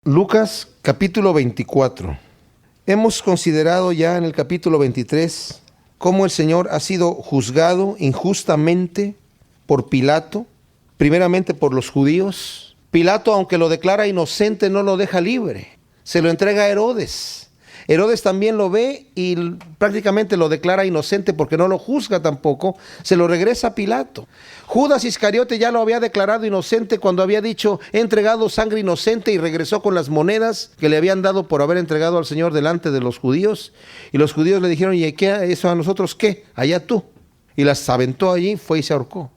Lucas capítulo 24. Hemos considerado ya en el capítulo 23 cómo el Señor ha sido juzgado injustamente por Pilato, primeramente por los judíos. Pilato, aunque lo declara inocente, no lo deja libre, se lo entrega a Herodes. Herodes también lo ve y prácticamente lo declara inocente porque no lo juzga tampoco, se lo regresa a Pilato. Judas Iscariote ya lo había declarado inocente cuando había dicho: he entregado sangre inocente, y regresó con las monedas que le habían dado por haber entregado al Señor delante de los judíos. Y los judíos le dijeron: ¿y qué, eso a nosotros qué? Allá tú. Y las aventó allí, fue y se ahorcó.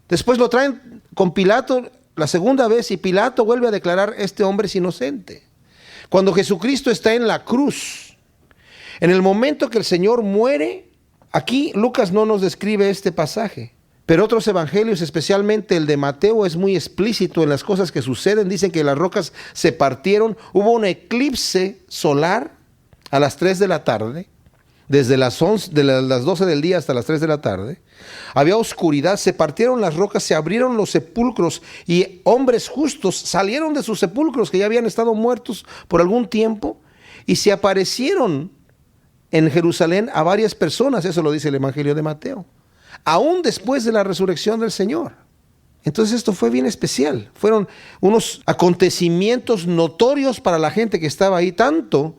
Después lo traen con Pilato la segunda vez y Pilato vuelve a declarar: este hombre es inocente. Cuando Jesucristo está en la cruz, en el momento que el Señor muere, aquí Lucas no nos describe este pasaje, pero otros evangelios, especialmente el de Mateo, es muy explícito en las cosas que suceden. Dicen que las rocas se partieron, hubo un eclipse solar a las 3 de la tarde, desde las 12 del día hasta las 3 de la tarde. Había oscuridad, se partieron las rocas, se abrieron los sepulcros y hombres justos salieron de sus sepulcros que ya habían estado muertos por algún tiempo y se aparecieron en Jerusalén a varias personas. Eso lo dice el Evangelio de Mateo, aún después de la resurrección del Señor. Entonces esto fue bien especial, fueron unos acontecimientos notorios para la gente que estaba ahí, tanto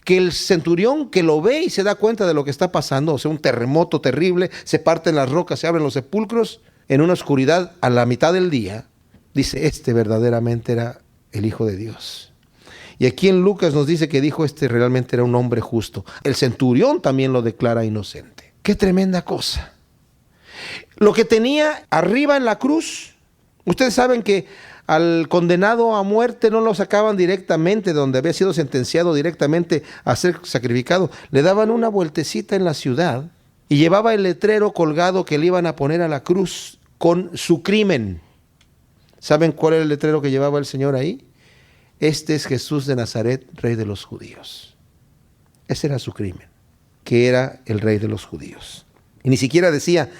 que el centurión que lo ve y se da cuenta de lo que está pasando, o sea, un terremoto terrible, se parten las rocas, se abren los sepulcros, en una oscuridad a la mitad del día, dice: este verdaderamente era el Hijo de Dios. Y aquí en Lucas nos dice que dijo: este realmente era un hombre justo. El centurión también lo declara inocente. ¡Qué tremenda cosa! Lo que tenía arriba en la cruz, ustedes saben que al condenado a muerte no lo sacaban directamente donde había sido sentenciado directamente a ser sacrificado. Le daban una vueltecita en la ciudad y llevaba el letrero colgado que le iban a poner a la cruz con su crimen. ¿Saben cuál era el letrero que llevaba el Señor ahí? Este es Jesús de Nazaret, Rey de los judíos. Ese era su crimen, que era el Rey de los judíos. Y ni siquiera decía,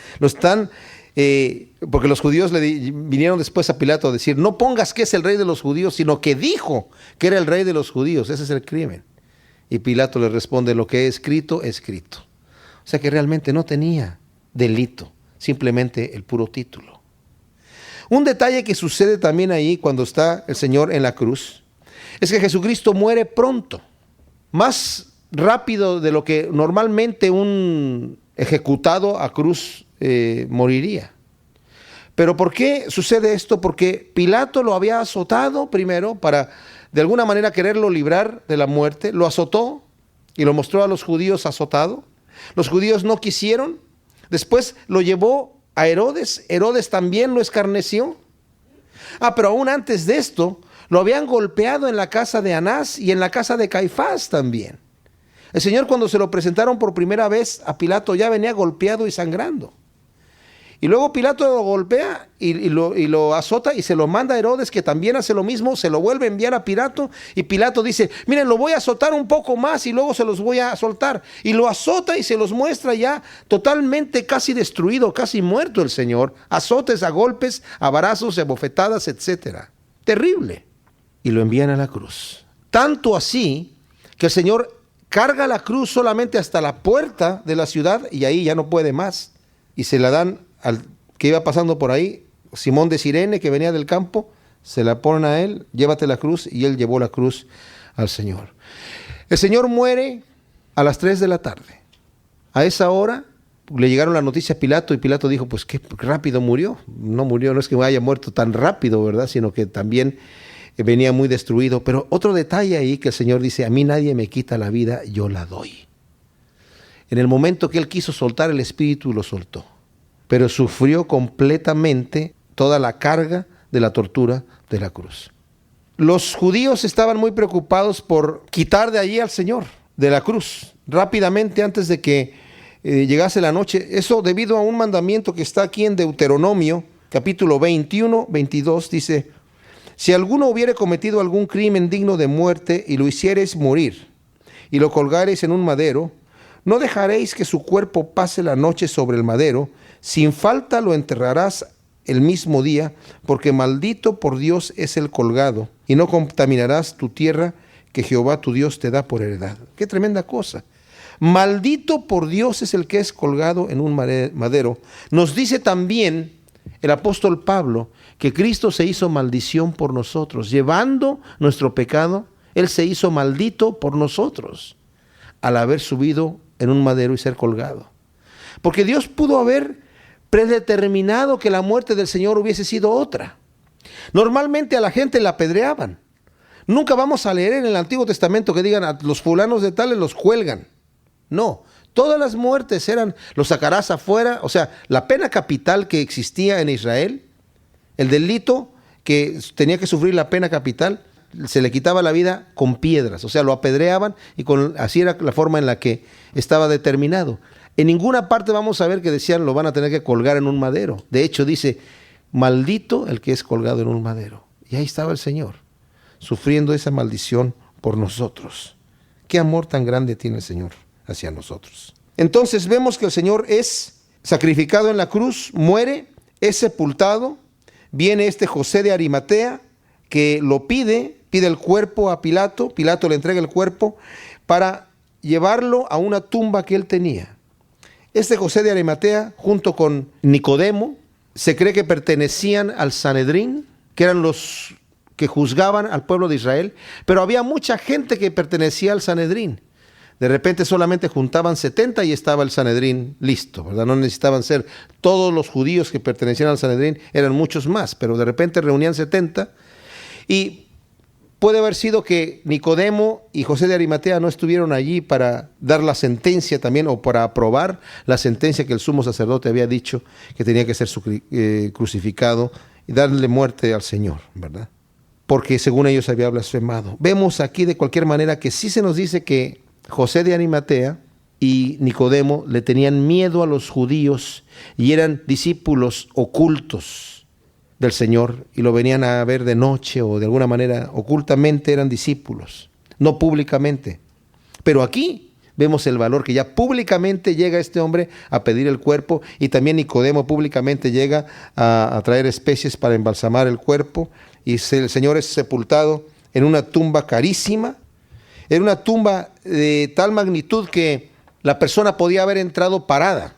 porque los judíos vinieron después a Pilato a decir: no pongas que es el Rey de los judíos, sino que dijo que era el Rey de los judíos. Ese es el crimen. Y Pilato le responde: lo que he escrito, escrito. O sea que realmente no tenía delito, simplemente el puro título. Un detalle que sucede también ahí cuando está el Señor en la cruz es que Jesucristo muere pronto, más rápido de lo que normalmente un ejecutado a cruz moriría. ¿Pero por qué sucede esto? Porque Pilato lo había azotado primero para de alguna manera quererlo librar de la muerte. Lo azotó y lo mostró a los judíos azotado. Los judíos no quisieron. Después lo llevó a Herodes. Herodes también lo escarneció. Pero aún antes de esto lo habían golpeado en la casa de Anás y en la casa de Caifás también. El Señor, cuando se lo presentaron por primera vez a Pilato, ya venía golpeado y sangrando. Y luego Pilato lo golpea y lo azota y se lo manda a Herodes, que también hace lo mismo, se lo vuelve a enviar a Pilato. Y Pilato dice: miren, lo voy a azotar un poco más y luego se los voy a soltar. Y lo azota y se los muestra ya totalmente casi destruido, casi muerto el Señor. Azotes, a golpes, a varazos, a bofetadas, etc. Terrible. Y lo envían a la cruz. Tanto así que el Señor carga la cruz solamente hasta la puerta de la ciudad y ahí ya no puede más. Y se la dan al que iba pasando por ahí, Simón de Cirene, que venía del campo, se la ponen a él: llévate la cruz, y él llevó la cruz al Señor. El Señor muere a las 3 de la tarde. A esa hora le llegaron la noticia a Pilato y Pilato dijo: pues qué rápido murió. No murió, no es que haya muerto tan rápido, ¿verdad? Sino que también venía muy destruido. Pero otro detalle ahí que el Señor dice: a mí nadie me quita la vida, yo la doy. En el momento que él quiso soltar el espíritu, lo soltó. Pero sufrió completamente toda la carga de la tortura de la cruz. Los judíos estaban muy preocupados por quitar de allí al Señor, de la cruz, rápidamente antes de que llegase la noche. Eso debido a un mandamiento que está aquí en Deuteronomio, capítulo 21, 22, dice: si alguno hubiere cometido algún crimen digno de muerte y lo hiciereis morir, y lo colgareis en un madero, no dejaréis que su cuerpo pase la noche sobre el madero, sin falta lo enterrarás el mismo día, porque maldito por Dios es el colgado, y no contaminarás tu tierra que Jehová tu Dios te da por heredad. Qué tremenda cosa. Maldito por Dios es el que es colgado en un madero. Nos dice también el apóstol Pablo que Cristo se hizo maldición por nosotros. Llevando nuestro pecado, Él se hizo maldito por nosotros al haber subido en un madero y ser colgado. Porque Dios pudo haber predeterminado que la muerte del Señor hubiese sido otra. Normalmente a la gente la apedreaban. Nunca vamos a leer en el Antiguo Testamento que digan a los fulanos de tales los cuelgan. No, todas las muertes eran, los sacarás afuera. O sea, la pena capital que existía en Israel, el delito que tenía que sufrir la pena capital, se le quitaba la vida con piedras. O sea, lo apedreaban y así era la forma en la que estaba determinado. En ninguna parte vamos a ver que decían lo van a tener que colgar en un madero. De hecho dice, maldito el que es colgado en un madero. Y ahí estaba el Señor, sufriendo esa maldición por nosotros. Qué amor tan grande tiene el Señor hacia nosotros. Entonces vemos que el Señor es sacrificado en la cruz, muere, es sepultado. Viene este José de Arimatea que lo pide el cuerpo a Pilato. Pilato le entrega el cuerpo para llevarlo a una tumba que él tenía. Este José de Arimatea, junto con Nicodemo, se cree que pertenecían al Sanedrín, que eran los que juzgaban al pueblo de Israel, pero había mucha gente que pertenecía al Sanedrín. De repente solamente juntaban 70 y estaba el Sanedrín listo, ¿verdad? No necesitaban ser todos los judíos que pertenecían al Sanedrín, eran muchos más, pero de repente reunían 70 y puede haber sido que Nicodemo y José de Arimatea no estuvieron allí para dar la sentencia también o para aprobar la sentencia que el sumo sacerdote había dicho que tenía que ser crucificado y darle muerte al Señor, ¿verdad? Porque según ellos había blasfemado. Vemos aquí de cualquier manera que sí se nos dice que José de Arimatea y Nicodemo le tenían miedo a los judíos y eran discípulos ocultos del Señor y lo venían a ver de noche o de alguna manera ocultamente eran discípulos, no públicamente. Pero aquí vemos el valor que ya públicamente llega este hombre a pedir el cuerpo y también Nicodemo públicamente llega a traer especies para embalsamar el cuerpo y el Señor es sepultado en una tumba carísima, en una tumba de tal magnitud que la persona podía haber entrado parada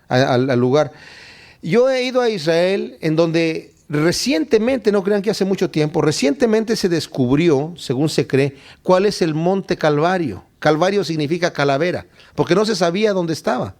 al lugar. Yo he ido a Israel en donde recientemente, no crean que hace mucho tiempo, recientemente se descubrió, según se cree, cuál es el monte Calvario. Calvario significa calavera, porque no se sabía dónde estaba.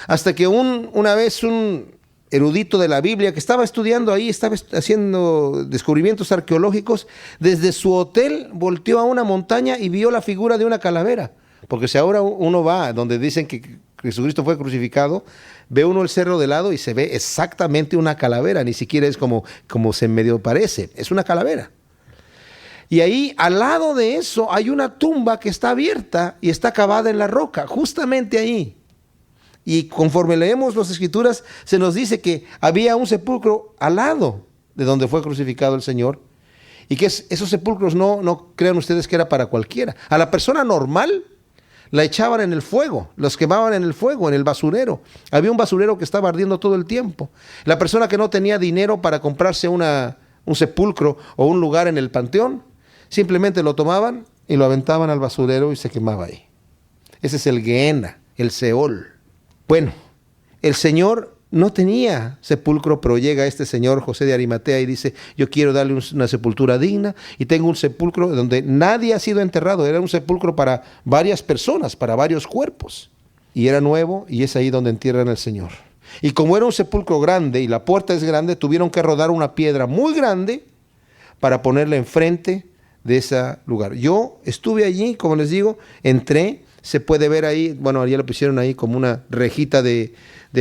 Hasta que una vez un erudito de la Biblia que estaba estudiando ahí, estaba haciendo descubrimientos arqueológicos, desde su hotel volteó a una montaña y vio la figura de una calavera. Porque si ahora uno va donde dicen que Jesucristo fue crucificado, ve uno el cerro de lado y se ve exactamente una calavera, ni siquiera es como se medio parece, es una calavera. Y ahí al lado de eso hay una tumba que está abierta y está cavada en la roca, justamente ahí. Y conforme leemos las Escrituras, se nos dice que había un sepulcro al lado de donde fue crucificado el Señor, y que esos sepulcros no crean ustedes que era para cualquiera. A la persona normal la echaban en el fuego, los quemaban en el fuego, en el basurero. Había un basurero que estaba ardiendo todo el tiempo. La persona que no tenía dinero para comprarse un sepulcro o un lugar en el panteón, simplemente lo tomaban y lo aventaban al basurero y se quemaba ahí. Ese es el Gehenna, el Seol. Bueno, el Señor no tenía sepulcro, pero llega este señor José de Arimatea y dice, yo quiero darle una sepultura digna y tengo un sepulcro donde nadie ha sido enterrado. Era un sepulcro para varias personas, para varios cuerpos. Y era nuevo y es ahí donde entierran al Señor. Y como era un sepulcro grande y la puerta es grande, tuvieron que rodar una piedra muy grande para ponerla enfrente de ese lugar. Yo estuve allí, como les digo, entré, se puede ver ahí, bueno, ya lo pusieron ahí como una rejita de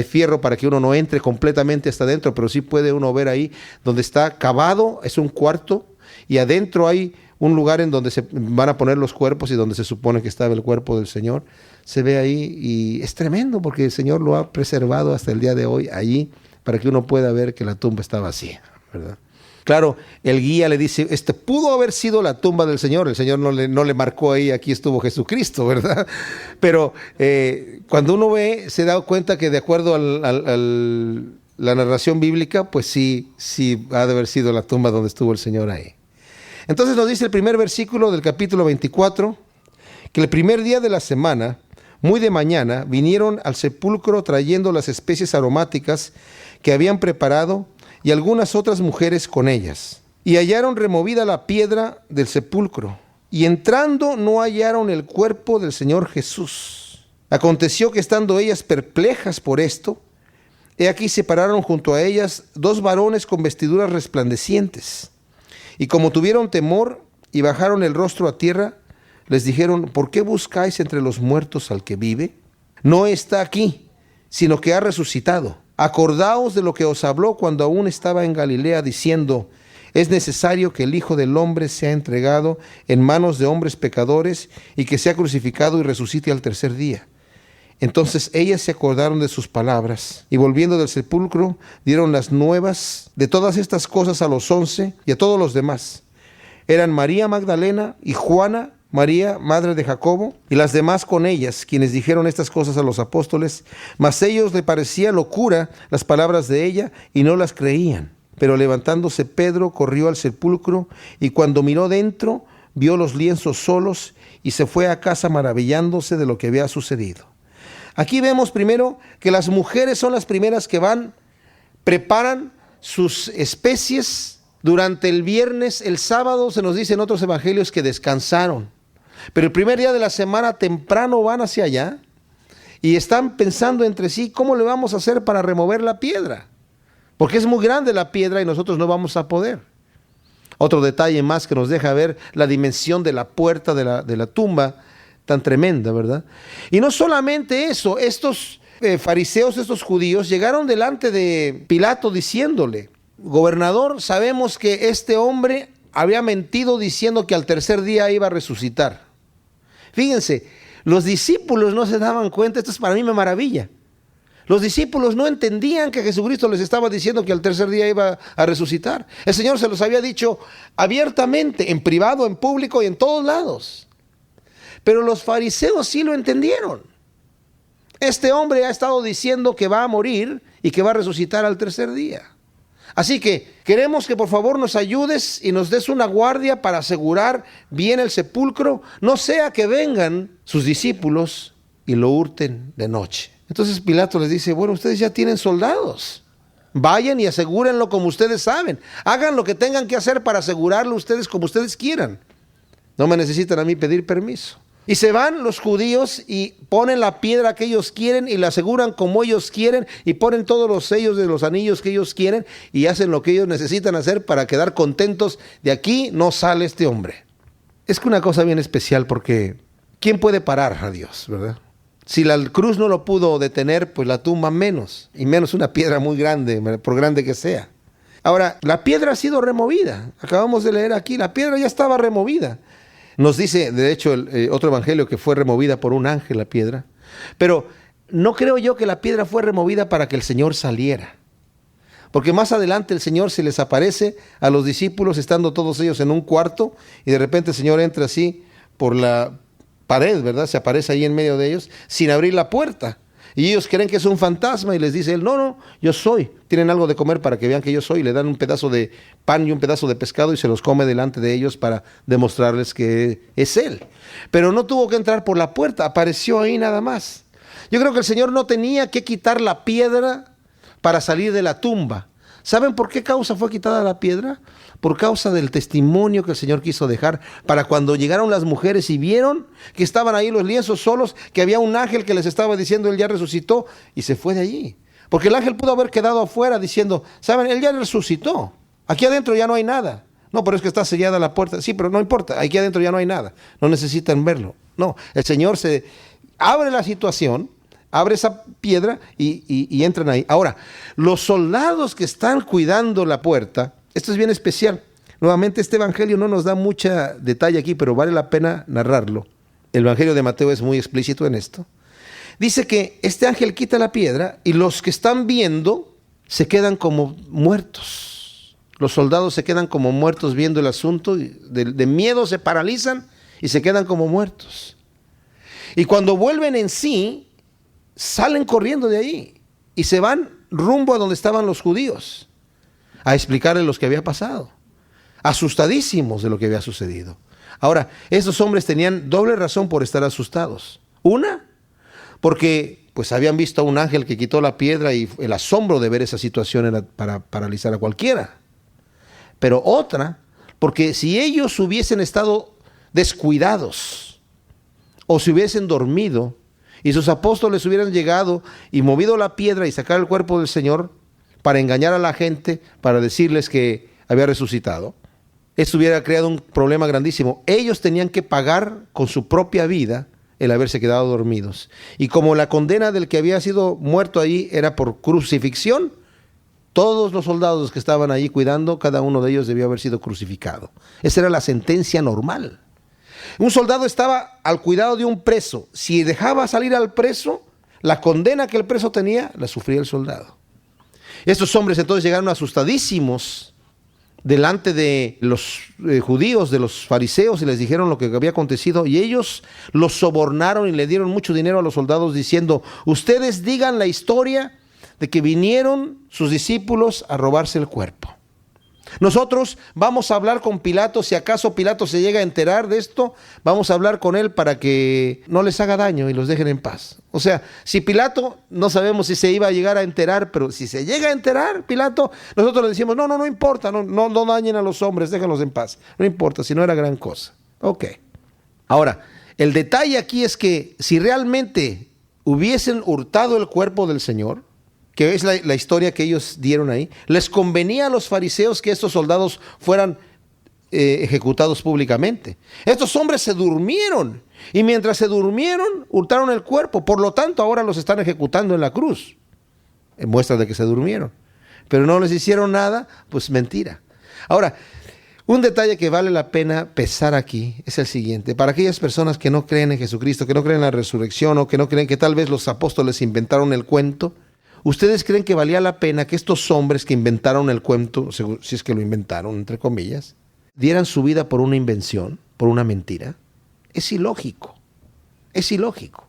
fierro para que uno no entre completamente hasta adentro, pero sí puede uno ver ahí donde está cavado, es un cuarto, y adentro hay un lugar en donde se van a poner los cuerpos y donde se supone que estaba el cuerpo del Señor. Se ve ahí y es tremendo porque el Señor lo ha preservado hasta el día de hoy allí para que uno pueda ver que la tumba está vacía, ¿verdad? Claro, el guía le dice, pudo haber sido la tumba del Señor. El Señor no le marcó ahí, aquí estuvo Jesucristo, ¿verdad? Pero cuando uno ve, se da cuenta que de acuerdo la narración bíblica, pues sí ha de haber sido la tumba donde estuvo el Señor ahí. Entonces nos dice el primer versículo del capítulo 24, que el primer día de la semana, muy de mañana, vinieron al sepulcro trayendo las especies aromáticas que habían preparado y algunas otras mujeres con ellas. Y hallaron removida la piedra del sepulcro, y entrando no hallaron el cuerpo del Señor Jesús. Aconteció que estando ellas perplejas por esto, he aquí se pararon junto a ellas dos varones con vestiduras resplandecientes. Y como tuvieron temor y bajaron el rostro a tierra, les dijeron: ¿por qué buscáis entre los muertos al que vive? No está aquí, sino que ha resucitado. Acordaos de lo que os habló cuando aún estaba en Galilea, diciendo: es necesario que el Hijo del Hombre sea entregado en manos de hombres pecadores y que sea crucificado y resucite al tercer día. Entonces ellas se acordaron de sus palabras y volviendo del sepulcro dieron las nuevas de todas estas cosas a los 11 y a todos los demás. Eran María Magdalena y Juana, María, madre de Jacobo, y las demás con ellas, quienes dijeron estas cosas a los apóstoles, mas ellos le parecía locura las palabras de ella y no las creían. Pero levantándose Pedro corrió al sepulcro y cuando miró dentro vio los lienzos solos y se fue a casa maravillándose de lo que había sucedido. Aquí vemos primero que las mujeres son las primeras que van, preparan sus especies durante el viernes. El sábado se nos dice en otros evangelios que descansaron, pero el primer día de la semana temprano van hacia allá y están pensando entre sí cómo le vamos a hacer para remover la piedra, porque es muy grande la piedra y nosotros no vamos a poder. Otro detalle más que nos deja ver la dimensión de la puerta de la tumba, tan tremenda, ¿verdad? Y no solamente eso, estos fariseos, estos judíos, llegaron delante de Pilato diciéndole: gobernador, sabemos que este hombre había mentido diciendo que al tercer día iba a resucitar. Fíjense, los discípulos no se daban cuenta, esto para mí me maravilla. Los discípulos no entendían que Jesucristo les estaba diciendo que al tercer día iba a resucitar. El Señor se los había dicho abiertamente, en privado, en público y en todos lados. Pero los fariseos sí lo entendieron. Este hombre ha estado diciendo que va a morir y que va a resucitar al tercer día. Así que queremos que por favor nos ayudes y nos des una guardia para asegurar bien el sepulcro, no sea que vengan sus discípulos y lo hurten de noche. Entonces Pilato les dice: bueno, ustedes ya tienen soldados. Vayan y asegúrenlo como ustedes saben. Hagan lo que tengan que hacer para asegurarlo ustedes como ustedes quieran. No me necesitan a mí pedir permiso. Y se van los judíos y ponen la piedra que ellos quieren y la aseguran como ellos quieren y ponen todos los sellos de los anillos que ellos quieren y hacen lo que ellos necesitan hacer para quedar contentos. De aquí no sale este hombre. Es que una cosa bien especial, porque ¿quién puede parar a Dios, verdad? Si la cruz no lo pudo detener, pues la tumba menos, y menos una piedra muy grande, por grande que sea. Ahora, la piedra ha sido removida. Acabamos de leer aquí, la piedra ya estaba removida. Nos dice, de hecho, otro evangelio que fue removida por un ángel la piedra. Pero no creo yo que la piedra fue removida para que el Señor saliera. Porque más adelante el Señor se les aparece a los discípulos estando todos ellos en un cuarto y de repente el Señor entra así por la pared, ¿verdad? Se aparece ahí en medio de ellos sin abrir la puerta. Y ellos creen que es un fantasma y les dice él: no, yo soy. Tienen algo de comer para que vean que yo soy. Le dan un pedazo de pan y un pedazo de pescado y se los come delante de ellos para demostrarles que es él. Pero no tuvo que entrar por la puerta, apareció ahí nada más. Yo creo que el Señor no tenía que quitar la piedra para salir de la tumba. ¿Saben por qué causa fue quitada la piedra? Por causa del testimonio que el Señor quiso dejar, para cuando llegaron las mujeres y vieron que estaban ahí los lienzos solos, que había un ángel que les estaba diciendo: él ya resucitó, y se fue de allí. Porque el ángel pudo haber quedado afuera diciendo: ¿saben? Él ya resucitó, aquí adentro ya no hay nada. No, pero es que está sellada la puerta. Sí, pero no importa, aquí adentro ya no hay nada, no necesitan verlo. No, el Señor se abre la situación, abre esa piedra y entran ahí. Ahora, los soldados que están cuidando la puerta, esto es bien especial. Nuevamente, este evangelio no nos da mucha detalle aquí, pero vale la pena narrarlo. El evangelio de Mateo es muy explícito en esto. Dice que este ángel quita la piedra y los que están viendo se quedan como muertos. Los soldados se quedan como muertos viendo el asunto, de miedo se paralizan y se quedan como muertos. Y cuando vuelven en sí, salen corriendo de ahí y se van rumbo a donde estaban los judíos, a explicarles lo que había pasado, asustadísimos de lo que había sucedido. Ahora, estos hombres tenían doble razón por estar asustados. Una, porque pues habían visto a un ángel que quitó la piedra y el asombro de ver esa situación era para paralizar a cualquiera. Pero otra, porque si ellos hubiesen estado descuidados o si hubiesen dormido y sus apóstoles hubieran llegado y movido la piedra y sacar el cuerpo del Señor para engañar a la gente, para decirles que había resucitado, esto hubiera creado un problema grandísimo. Ellos tenían que pagar con su propia vida el haberse quedado dormidos. Y como la condena del que había sido muerto allí era por crucifixión, todos los soldados que estaban allí cuidando, cada uno de ellos debió haber sido crucificado. Esa era la sentencia normal. Un soldado estaba al cuidado de un preso. Si dejaba salir al preso, la condena que el preso tenía, la sufría el soldado. Estos hombres entonces llegaron asustadísimos delante de los judíos, de los fariseos, y les dijeron lo que había acontecido, y ellos los sobornaron y le dieron mucho dinero a los soldados diciendo: ustedes digan la historia de que vinieron sus discípulos a robarse el cuerpo. Nosotros vamos a hablar con Pilato, si acaso Pilato se llega a enterar de esto, vamos a hablar con él para que no les haga daño y los dejen en paz. O sea, si Pilato, no sabemos si se iba a llegar a enterar, pero si se llega a enterar Pilato, nosotros le decimos: no importa, no dañen a los hombres, déjenlos en paz. No importa, si no era gran cosa. Ok. Ahora, el detalle aquí es que si realmente hubiesen hurtado el cuerpo del Señor, que es la historia que ellos dieron ahí, les convenía a los fariseos que estos soldados fueran ejecutados públicamente. Estos hombres se durmieron, y mientras se durmieron, hurtaron el cuerpo. Por lo tanto, ahora los están ejecutando en la cruz, en muestra de que se durmieron. Pero no les hicieron nada, pues mentira. Ahora, un detalle que vale la pena pesar aquí es el siguiente. Para aquellas personas que no creen en Jesucristo, que no creen en la resurrección, o que no creen que tal vez los apóstoles inventaron el cuento, ¿ustedes creen que valía la pena que estos hombres que inventaron el cuento, si es que lo inventaron, entre comillas, dieran su vida por una invención, por una mentira? Es ilógico. Es ilógico.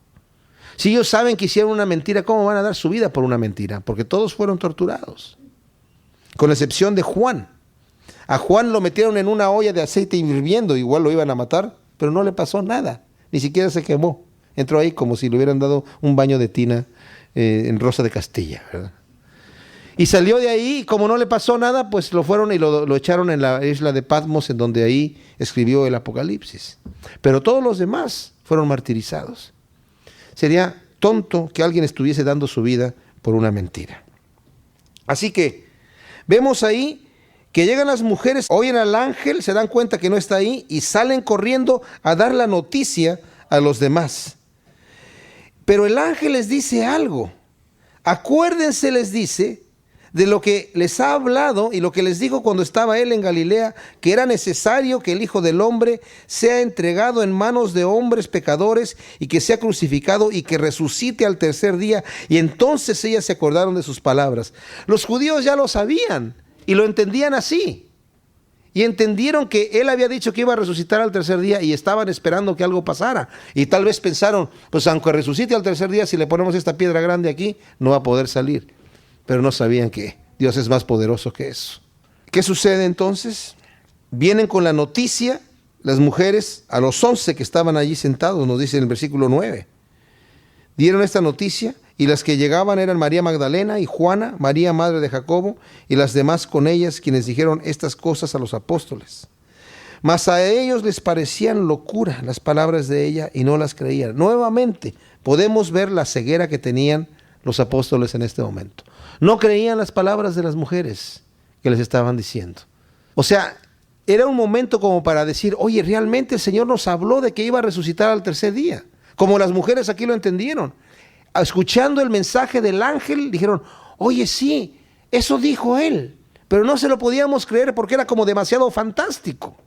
Si ellos saben que hicieron una mentira, ¿cómo van a dar su vida por una mentira? Porque todos fueron torturados, con excepción de Juan. A Juan lo metieron en una olla de aceite hirviendo, igual lo iban a matar, pero no le pasó nada, ni siquiera se quemó. Entró ahí como si le hubieran dado un baño de tina en Rosa de Castilla, ¿verdad? Y salió de ahí, y como no le pasó nada, pues lo fueron y lo echaron en la isla de Patmos, en donde ahí escribió el Apocalipsis. Pero todos los demás fueron martirizados. Sería tonto que alguien estuviese dando su vida por una mentira. Así que vemos ahí que llegan las mujeres, oyen al ángel, se dan cuenta que no está ahí y salen corriendo a dar la noticia a los demás. Pero el ángel les dice algo. Acuérdense, les dice, de lo que les ha hablado y lo que les dijo cuando estaba él en Galilea, que era necesario que el Hijo del Hombre sea entregado en manos de hombres pecadores y que sea crucificado y que resucite al tercer día. Y entonces ellas se acordaron de sus palabras. Los judíos ya lo sabían y lo entendían así. Y entendieron que él había dicho que iba a resucitar al tercer día y estaban esperando que algo pasara. Y tal vez pensaron, pues aunque resucite al tercer día, si le ponemos esta piedra grande aquí, no va a poder salir. Pero no sabían que Dios es más poderoso que eso. ¿Qué sucede entonces? Vienen con la noticia las mujeres a los 11 que estaban allí sentados, nos dice en el versículo 9. Dieron esta noticia, y las que llegaban eran María Magdalena y Juana, María madre de Jacobo, y las demás con ellas, quienes dijeron estas cosas a los apóstoles. Mas a ellos les parecían locura las palabras de ella y no las creían. Nuevamente podemos ver la ceguera que tenían los apóstoles en este momento. No creían las palabras de las mujeres que les estaban diciendo. O sea, era un momento como para decir: oye, realmente el Señor nos habló de que iba a resucitar al tercer día. Como las mujeres aquí lo entendieron. Escuchando el mensaje del ángel, dijeron: oye, sí, eso dijo él. Pero no se lo podíamos creer porque era como demasiado fantástico.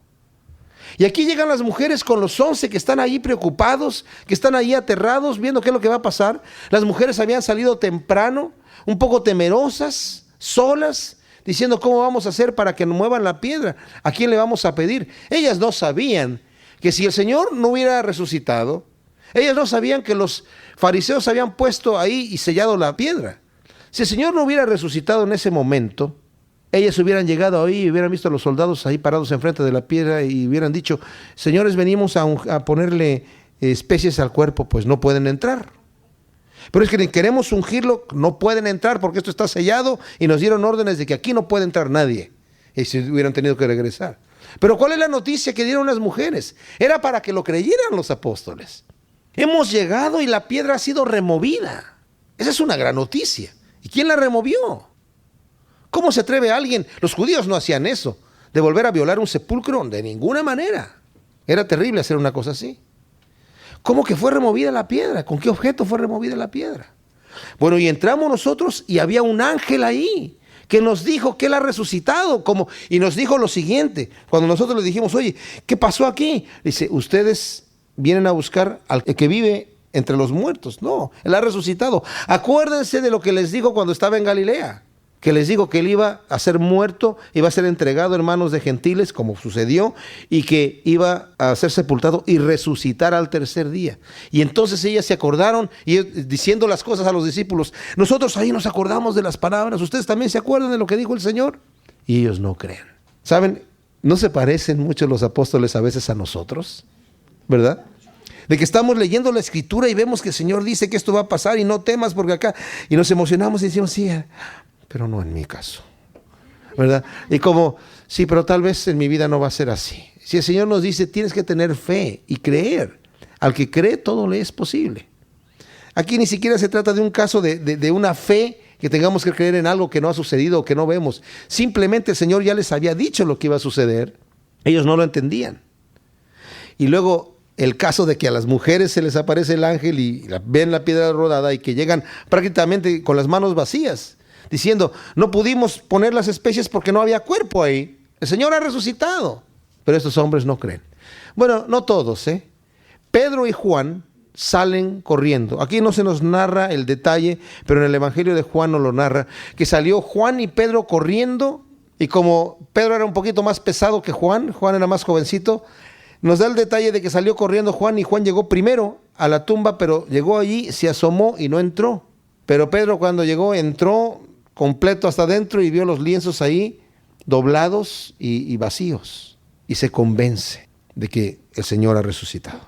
Y aquí llegan las mujeres con los 11 que están ahí preocupados, que están ahí aterrados, viendo qué es lo que va a pasar. Las mujeres habían salido temprano, un poco temerosas, solas, diciendo: ¿cómo vamos a hacer para que nos muevan la piedra? ¿A quién le vamos a pedir? Ellas no sabían que si el Señor no hubiera resucitado, ellas no sabían que los fariseos habían puesto ahí y sellado la piedra. Si el Señor no hubiera resucitado en ese momento, ellas hubieran llegado ahí y hubieran visto a los soldados ahí parados enfrente de la piedra y hubieran dicho, señores, venimos a ponerle especies al cuerpo, pues no pueden entrar. Pero es que ni queremos ungirlo, no pueden entrar porque esto está sellado y nos dieron órdenes de que aquí no puede entrar nadie. Y se hubieran tenido que regresar. Pero ¿cuál es la noticia que dieron las mujeres? Era para que lo creyeran los apóstoles. Hemos llegado y la piedra ha sido removida. Esa es una gran noticia. ¿Y quién la removió? ¿Cómo se atreve alguien? Los judíos no hacían eso, de volver a violar un sepulcro, de ninguna manera. Era terrible hacer una cosa así. ¿Cómo que fue removida la piedra? ¿Con qué objeto fue removida la piedra? Bueno, y entramos nosotros y había un ángel ahí que nos dijo que él ha resucitado, y nos dijo lo siguiente, cuando nosotros le dijimos, oye, ¿qué pasó aquí? Dice, ustedes vienen a buscar al que vive entre los muertos. No, él ha resucitado. Acuérdense de lo que les dijo cuando estaba en Galilea, que les dijo que él iba a ser muerto, iba a ser entregado en manos de gentiles, como sucedió, y que iba a ser sepultado y resucitar al tercer día. Y entonces ellas se acordaron, y diciendo las cosas a los discípulos, nosotros ahí nos acordamos de las palabras, ¿ustedes también se acuerdan de lo que dijo el Señor? Y ellos no creen. ¿Saben? ¿No se parecen mucho los apóstoles a veces a nosotros? ¿Verdad? De que estamos leyendo la Escritura y vemos que el Señor dice que esto va a pasar y no temas porque acá, y nos emocionamos y decimos, sí, pero no en mi caso, ¿verdad? Y como, sí, pero tal vez en mi vida no va a ser así. Si el Señor nos dice, tienes que tener fe y creer. Al que cree, todo le es posible. Aquí ni siquiera se trata de un caso de una fe que tengamos que creer en algo que no ha sucedido o que no vemos. Simplemente el Señor ya les había dicho lo que iba a suceder. Ellos no lo entendían. Y luego el caso de que a las mujeres se les aparece el ángel y ven la piedra rodada y que llegan prácticamente con las manos vacías, diciendo, no pudimos poner las especies porque no había cuerpo ahí. El Señor ha resucitado. Pero estos hombres no creen. Bueno, no todos, ¿eh? Pedro y Juan salen corriendo. Aquí no se nos narra el detalle, pero en el Evangelio de Juan nos lo narra, que salió Juan y Pedro corriendo, y como Pedro era un poquito más pesado que Juan era más jovencito, nos da el detalle de que salió corriendo Juan y Juan llegó primero a la tumba, pero llegó allí, se asomó y no entró. Pero Pedro cuando llegó, entró completo hasta adentro y vio los lienzos ahí doblados y vacíos, y se convence de que el Señor ha resucitado.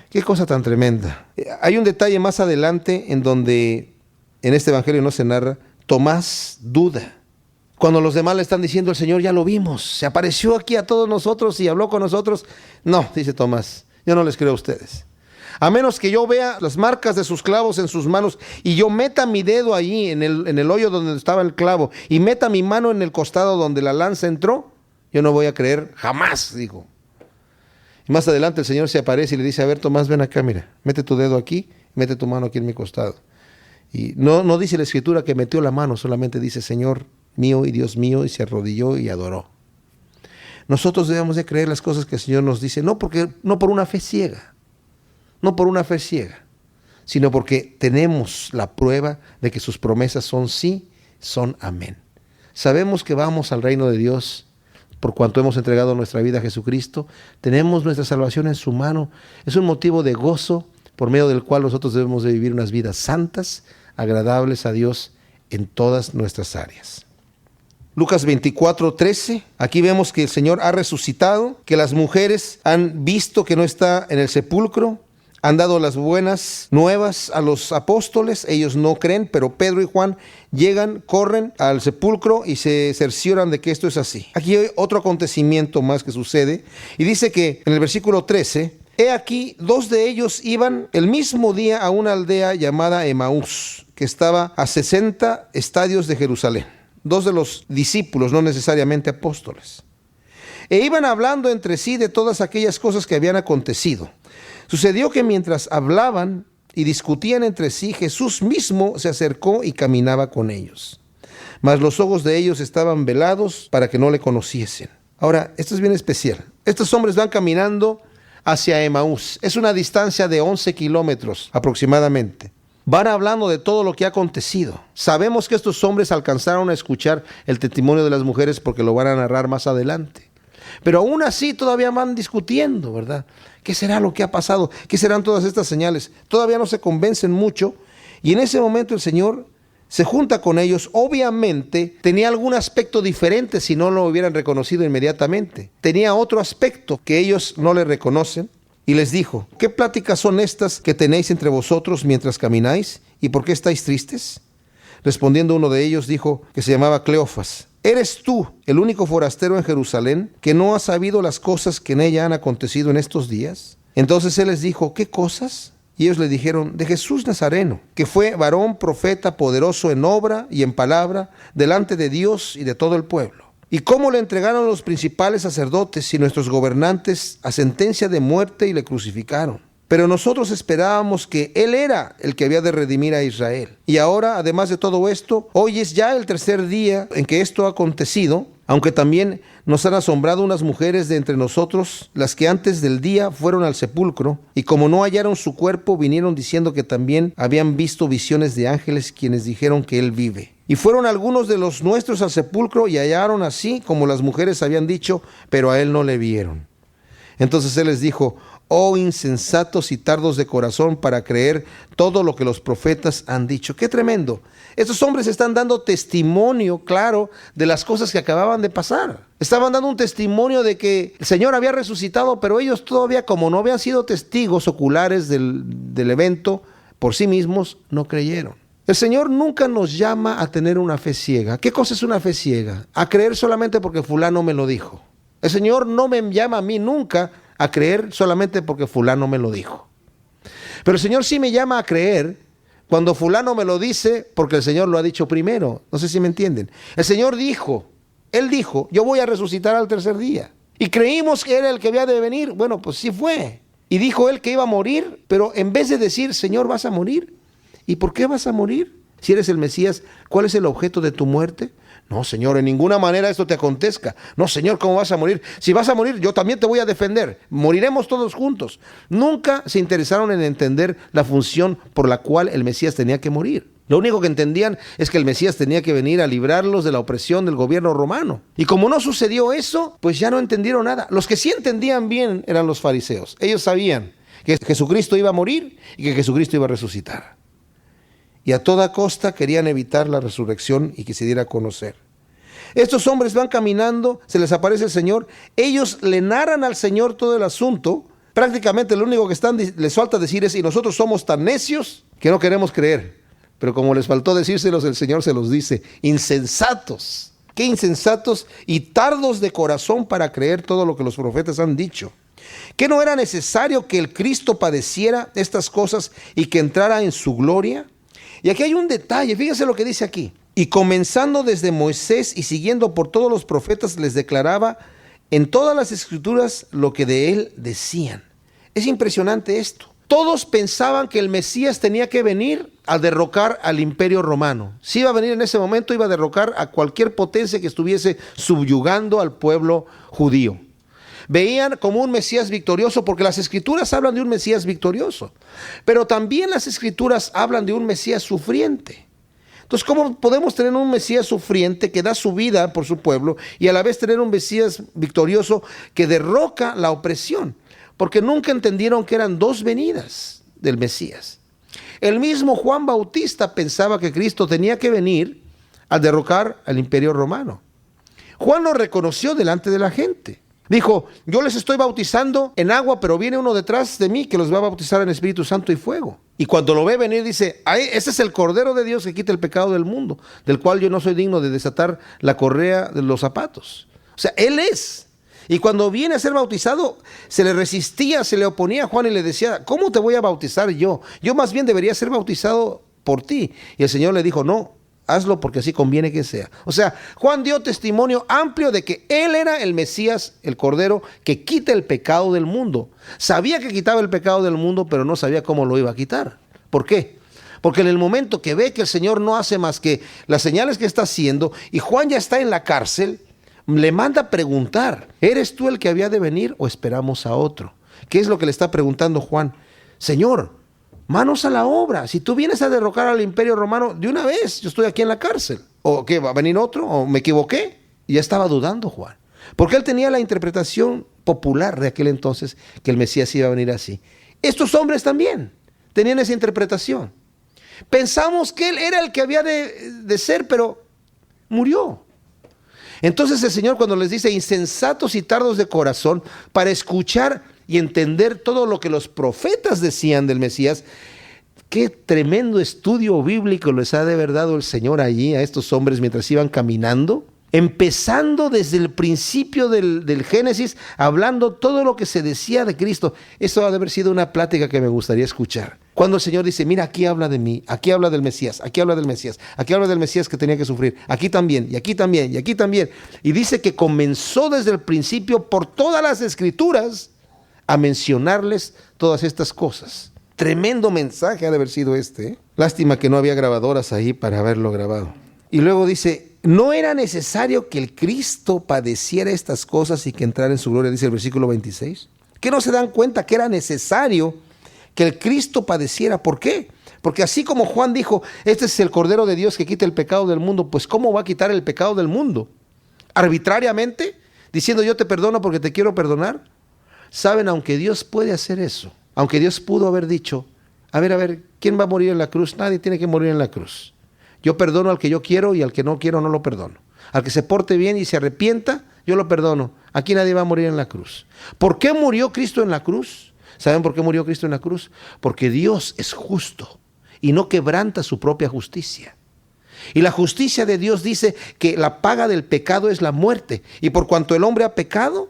Qué cosa tan tremenda. Hay un detalle más adelante en donde en este evangelio no se narra. Tomás duda cuando los demás le están diciendo, el Señor ya lo vimos, se apareció aquí a todos nosotros y habló con nosotros. No, dice Tomás, yo no les creo a ustedes. A menos que yo vea las marcas de sus clavos en sus manos y yo meta mi dedo allí en el hoyo donde estaba el clavo y meta mi mano en el costado donde la lanza entró, yo no voy a creer jamás, dijo. Y más adelante el Señor se aparece y le dice, a ver, Tomás, ven acá, mira, mete tu dedo aquí, mete tu mano aquí en mi costado. Y no dice la Escritura que metió la mano, solamente dice, Señor mío y Dios mío, y se arrodilló y adoró. Nosotros debemos de creer las cosas que el Señor nos dice, no por una fe ciega, no por una fe ciega, sino porque tenemos la prueba de que sus promesas son sí, son amén. Sabemos que vamos al reino de Dios por cuanto hemos entregado nuestra vida a Jesucristo. Tenemos nuestra salvación en su mano. Es un motivo de gozo por medio del cual nosotros debemos de vivir unas vidas santas, agradables a Dios en todas nuestras áreas. Lucas 24:13, aquí vemos que el Señor ha resucitado, que las mujeres han visto que no está en el sepulcro, han dado las buenas nuevas a los apóstoles, ellos no creen, pero Pedro y Juan llegan, corren al sepulcro y se cercioran de que esto es así. Aquí hay otro acontecimiento más que sucede, y dice que en el versículo 13, he aquí, 2 de ellos iban el mismo día a una aldea llamada Emaús, que estaba a 60 estadios de Jerusalén. 2 de los discípulos, no necesariamente apóstoles. E iban hablando entre sí de todas aquellas cosas que habían acontecido. Sucedió que mientras hablaban y discutían entre sí, Jesús mismo se acercó y caminaba con ellos. Mas los ojos de ellos estaban velados para que no le conociesen. Ahora, esto es bien especial. Estos hombres van caminando hacia Emaús. Es una distancia de 11 kilómetros aproximadamente. Van hablando de todo lo que ha acontecido. Sabemos que estos hombres alcanzaron a escuchar el testimonio de las mujeres porque lo van a narrar más adelante. Pero aún así todavía van discutiendo, ¿verdad? ¿Qué será lo que ha pasado? ¿Qué serán todas estas señales? Todavía no se convencen mucho. Y en ese momento el Señor se junta con ellos, obviamente tenía algún aspecto diferente si no lo hubieran reconocido inmediatamente. Tenía otro aspecto que ellos no le reconocen y les dijo: ¿qué pláticas son estas que tenéis entre vosotros mientras camináis? ¿Y por qué estáis tristes? Respondiendo uno de ellos dijo, que se llamaba Cleofas: ¿eres tú el único forastero en Jerusalén que no ha sabido las cosas que en ella han acontecido en estos días? Entonces él les dijo: ¿qué cosas? Y ellos le dijeron: de Jesús Nazareno, que fue varón profeta, poderoso en obra y en palabra, delante de Dios y de todo el pueblo. Y cómo le entregaron los principales sacerdotes y nuestros gobernantes a sentencia de muerte y le crucificaron. Pero nosotros esperábamos que Él era el que había de redimir a Israel. Y ahora, además de todo esto, hoy es ya el tercer día en que esto ha acontecido, aunque también nos han asombrado unas mujeres de entre nosotros, las que antes del día fueron al sepulcro, y como no hallaron su cuerpo, vinieron diciendo que también habían visto visiones de ángeles, quienes dijeron que Él vive. Y fueron algunos de los nuestros al sepulcro y hallaron así como las mujeres habían dicho, pero a Él no le vieron. Entonces Él les dijo: oh insensatos y tardos de corazón para creer todo lo que los profetas han dicho. ¡Qué tremendo! Estos hombres están dando testimonio claro de las cosas que acababan de pasar. Estaban dando un testimonio de que el Señor había resucitado, pero ellos todavía, como no habían sido testigos oculares del evento por sí mismos, no creyeron. El Señor nunca nos llama a tener una fe ciega. ¿Qué cosa es una fe ciega? A creer solamente porque fulano me lo dijo. El Señor no me llama a mí nunca a creer solamente porque fulano me lo dijo. Pero el Señor sí me llama a creer cuando fulano me lo dice porque el Señor lo ha dicho primero. No sé si me entienden. El Señor dijo, Él dijo: yo voy a resucitar al tercer día. Y creímos que era el que había de venir. Bueno, pues sí fue. Y dijo Él que iba a morir, pero en vez de decir: Señor, ¿vas a morir? ¿Y por qué vas a morir? Si eres el Mesías, ¿cuál es el objeto de tu muerte? No, Señor, en ninguna manera esto te acontezca. No, Señor, ¿cómo vas a morir? Si vas a morir, yo también te voy a defender. Moriremos todos juntos. Nunca se interesaron en entender la función por la cual el Mesías tenía que morir. Lo único que entendían es que el Mesías tenía que venir a librarlos de la opresión del gobierno romano. Y como no sucedió eso, pues ya no entendieron nada. Los que sí entendían bien eran los fariseos. Ellos sabían que Jesucristo iba a morir y que Jesucristo iba a resucitar. Y a toda costa querían evitar la resurrección y que se diera a conocer. Estos hombres van caminando, se les aparece el Señor, ellos le narran al Señor todo el asunto. Prácticamente lo único que les falta decir es: y nosotros somos tan necios que no queremos creer. Pero como les faltó decírselos, el Señor se los dice: insensatos. Qué insensatos y tardos de corazón para creer todo lo que los profetas han dicho. ¿Que no era necesario que el Cristo padeciera estas cosas y que entrara en su gloria? Y aquí hay un detalle, fíjense lo que dice aquí. Y comenzando desde Moisés y siguiendo por todos los profetas, les declaraba en todas las escrituras lo que de él decían. Es impresionante esto. Todos pensaban que el Mesías tenía que venir a derrocar al imperio romano. Si iba a venir en ese momento, iba a derrocar a cualquier potencia que estuviese subyugando al pueblo judío. Veían como un Mesías victorioso, porque las Escrituras hablan de un Mesías victorioso, pero también las Escrituras hablan de un Mesías sufriente. Entonces, ¿cómo podemos tener un Mesías sufriente que da su vida por su pueblo y a la vez tener un Mesías victorioso que derroca la opresión? Porque nunca entendieron que eran dos venidas del Mesías. El mismo Juan Bautista pensaba que Cristo tenía que venir a derrocar al imperio romano. Juan lo reconoció delante de la gente. Dijo: yo les estoy bautizando en agua, pero viene uno detrás de mí que los va a bautizar en Espíritu Santo y fuego. Y cuando lo ve venir dice: ese es el Cordero de Dios que quita el pecado del mundo, del cual yo no soy digno de desatar la correa de los zapatos. O sea, Él es. Y cuando viene a ser bautizado, se le resistía, se le oponía a Juan y le decía: ¿cómo te voy a bautizar yo? Yo más bien debería ser bautizado por ti. Y el Señor le dijo: no, hazlo porque así conviene que sea. O sea, Juan dio testimonio amplio de que Él era el Mesías, el Cordero, que quita el pecado del mundo. Sabía que quitaba el pecado del mundo, pero no sabía cómo lo iba a quitar. ¿Por qué? Porque en el momento que ve que el Señor no hace más que las señales que está haciendo, y Juan ya está en la cárcel, le manda a preguntar: ¿eres tú el que había de venir o esperamos a otro? ¿Qué es lo que le está preguntando Juan? Señor, manos a la obra. Si tú vienes a derrocar al imperio romano, de una vez, yo estoy aquí en la cárcel. ¿O qué? ¿Va a venir otro? ¿O me equivoqué? Y ya estaba dudando Juan. Porque él tenía la interpretación popular de aquel entonces que el Mesías iba a venir así. Estos hombres también tenían esa interpretación. Pensamos que Él era el que había de ser, pero murió. Entonces el Señor, cuando les dice insensatos y tardos de corazón para escuchar y entender todo lo que los profetas decían del Mesías, qué tremendo estudio bíblico les ha de haber dado el Señor allí a estos hombres mientras iban caminando, empezando desde el principio del Génesis, hablando todo lo que se decía de Cristo. Eso ha de haber sido una plática que me gustaría escuchar. Cuando el Señor dice, mira, aquí habla de mí, aquí habla del Mesías, aquí habla del Mesías, aquí habla del Mesías que tenía que sufrir, aquí también, y aquí también, y aquí también. Y dice que comenzó desde el principio por todas las Escrituras a mencionarles todas estas cosas. Tremendo mensaje ha de haber sido este, ¿eh? Lástima que no había grabadoras ahí para haberlo grabado. Y luego dice, no era necesario que el Cristo padeciera estas cosas y que entrara en su gloria, dice el versículo 26. ¿Qué no se dan cuenta que era necesario que el Cristo padeciera? ¿Por qué? Porque así como Juan dijo, este es el Cordero de Dios que quita el pecado del mundo, pues ¿cómo va a quitar el pecado del mundo? ¿Arbitrariamente? Diciendo yo te perdono porque te quiero perdonar. Saben, aunque Dios puede hacer eso, aunque Dios pudo haber dicho, a ver, ¿quién va a morir en la cruz? Nadie tiene que morir en la cruz. Yo perdono al que yo quiero y al que no quiero no lo perdono. Al que se porte bien y se arrepienta, yo lo perdono. Aquí nadie va a morir en la cruz. ¿Por qué murió Cristo en la cruz? ¿Saben por qué murió Cristo en la cruz? Porque Dios es justo y no quebranta su propia justicia. Y la justicia de Dios dice que la paga del pecado es la muerte. Y por cuanto el hombre ha pecado,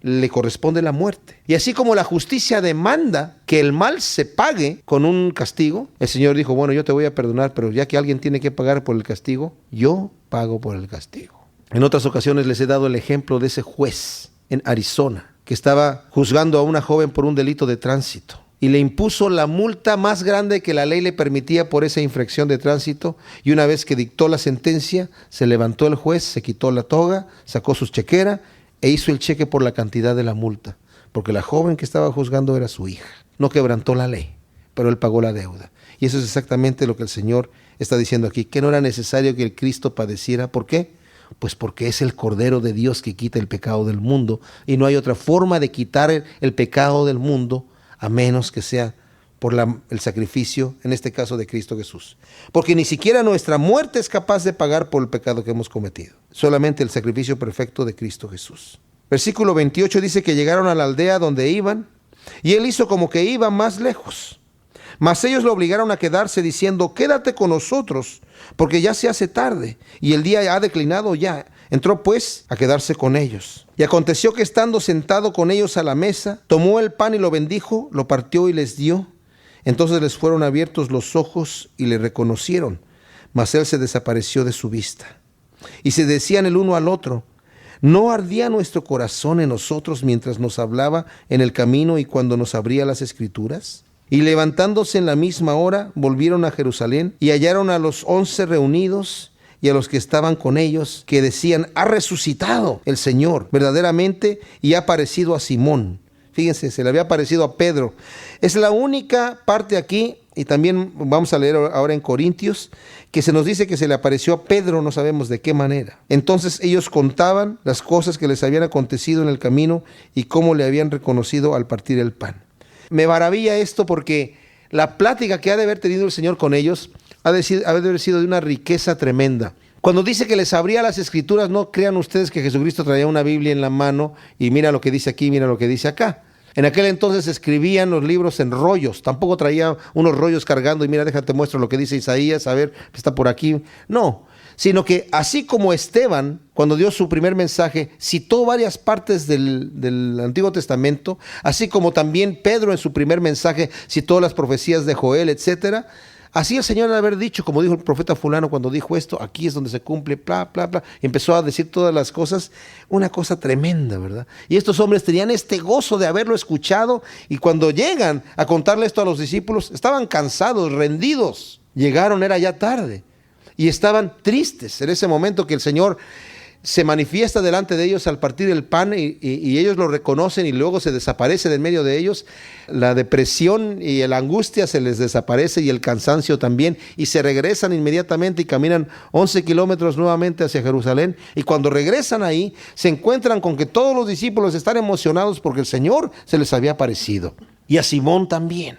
le corresponde la muerte. Y así como la justicia demanda que el mal se pague con un castigo, el Señor dijo, bueno, yo te voy a perdonar, pero ya que alguien tiene que pagar por el castigo, yo pago por el castigo. En otras ocasiones les he dado el ejemplo de ese juez en Arizona, que estaba juzgando a una joven por un delito de tránsito y le impuso la multa más grande que la ley le permitía por esa infracción de tránsito, y una vez que dictó la sentencia, se levantó el juez, se quitó la toga, sacó su chequera e hizo el cheque por la cantidad de la multa, porque la joven que estaba juzgando era su hija. No quebrantó la ley, pero él pagó la deuda. Y eso es exactamente lo que el Señor está diciendo aquí, que no era necesario que el Cristo padeciera. ¿Por qué? Pues porque es el Cordero de Dios que quita el pecado del mundo, y no hay otra forma de quitar el pecado del mundo a menos que sea por el sacrificio, en este caso de Cristo Jesús. Porque ni siquiera nuestra muerte es capaz de pagar por el pecado que hemos cometido. Solamente el sacrificio perfecto de Cristo Jesús. Versículo 28 dice que llegaron a la aldea donde iban, y él hizo como que iba más lejos. Mas ellos lo obligaron a quedarse diciendo, quédate con nosotros, porque ya se hace tarde, y el día ha declinado ya. Entró pues a quedarse con ellos. Y aconteció que estando sentado con ellos a la mesa, tomó el pan y lo bendijo, lo partió y les dio. Entonces les fueron abiertos los ojos y le reconocieron, mas él se desapareció de su vista. Y se decían el uno al otro, ¿no ardía nuestro corazón en nosotros mientras nos hablaba en el camino y cuando nos abría las Escrituras? Y levantándose en la misma hora, volvieron a Jerusalén y hallaron a los 11 reunidos y a los que estaban con ellos, que decían, ha resucitado el Señor verdaderamente y ha aparecido a Simón. Fíjense, se le había aparecido a Pedro. Es la única parte aquí, y también vamos a leer ahora en Corintios, que se nos dice que se le apareció a Pedro, no sabemos de qué manera. Entonces ellos contaban las cosas que les habían acontecido en el camino y cómo le habían reconocido al partir el pan. Me maravilla esto porque la plática que ha de haber tenido el Señor con ellos ha de haber sido de una riqueza tremenda. Cuando dice que les abría las Escrituras, no crean ustedes que Jesucristo traía una Biblia en la mano y mira lo que dice aquí, mira lo que dice acá. En aquel entonces escribían los libros en rollos, tampoco traía unos rollos cargando y mira, déjate muestro lo que dice Isaías, a ver, está por aquí. No, sino que así como Esteban, cuando dio su primer mensaje, citó varias partes del Antiguo Testamento, así como también Pedro en su primer mensaje citó las profecías de Joel, etcétera. Así el Señor, al haber dicho, como dijo el profeta fulano cuando dijo esto, aquí es donde se cumple, bla, bla, bla, y empezó a decir todas las cosas, una cosa tremenda, ¿verdad? Y estos hombres tenían este gozo de haberlo escuchado, y cuando llegan a contarle esto a los discípulos, estaban cansados, rendidos. Llegaron, era ya tarde, y estaban tristes en ese momento que el Señor se manifiesta delante de ellos al partir el pan y ellos lo reconocen y luego se desaparece de en medio de ellos. La depresión y la angustia se les desaparece y el cansancio también, y se regresan inmediatamente y caminan 11 kilómetros nuevamente hacia Jerusalén, y cuando regresan ahí se encuentran con que todos los discípulos están emocionados porque el Señor se les había aparecido, y a Simón también,